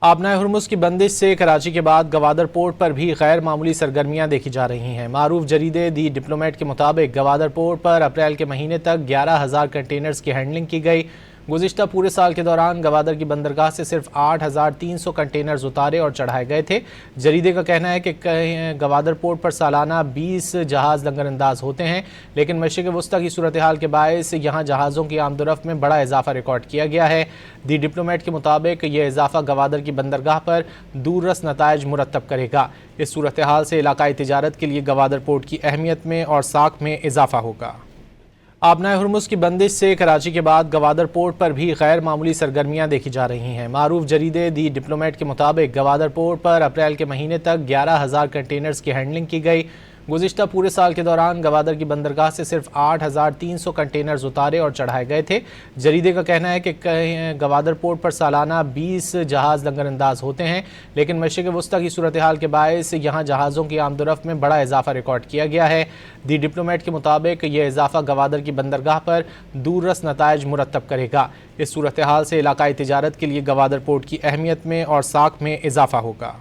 آبنائے ہرمز کی بندش سے کراچی کے بعد گوادر پورٹ پر بھی غیر معمولی سرگرمیاں دیکھی جا رہی ہیں۔ معروف جریدے دی ڈپلومیٹ کے مطابق گوادر پورٹ پر اپریل کے مہینے تک 11,000 کنٹینرز کی ہینڈلنگ کی گئی۔ گزشتہ پورے سال کے دوران گوادر کی بندرگاہ سے صرف 8,300 کنٹینرز اتارے اور چڑھائے گئے تھے۔ جریدے کا کہنا ہے کہ گوادر پورٹ پر سالانہ 20 جہاز لنگر انداز ہوتے ہیں، لیکن مشرق وسطی کی صورتحال کے باعث یہاں جہازوں کی آمد و رفت میں بڑا اضافہ ریکارڈ کیا گیا ہے۔ دی ڈپلومیٹ کے مطابق یہ اضافہ گوادر کی بندرگاہ پر دور رس نتائج مرتب کرے گا۔ اس صورتحال سے علاقائی تجارت کے لیے گوادر پورٹ کی اہمیت میں اور ساکھ میں اضافہ ہوگا۔ آبنائے ہرمز کی بندش سے کراچی کے بعد گوادر پورٹ پر بھی غیر معمولی سرگرمیاں دیکھی جا رہی ہیں۔ معروف جریدے دی ڈپلومیٹ کے مطابق گوادر پورٹ پر اپریل کے مہینے تک 11,000 کنٹینرز کی ہینڈلنگ کی گئی۔ گزشتہ پورے سال کے دوران گوادر کی بندرگاہ سے صرف 8,300 کنٹینرز اتارے اور چڑھائے گئے تھے۔ جریدے کا کہنا ہے کہ گوادر پورٹ پر سالانہ 20 جہاز لنگر انداز ہوتے ہیں، لیکن مشرق وسطی کی صورتحال کے باعث یہاں جہازوں کی آمد و رفت میں بڑا اضافہ ریکارڈ کیا گیا ہے۔ دی ڈپلومیٹ کے مطابق یہ اضافہ گوادر کی بندرگاہ پر دور رس نتائج مرتب کرے گا۔ اس صورتحال سے علاقائی تجارت کے لیے گوادر پورٹ کی اہمیت میں اور ساکھ میں اضافہ ہوگا۔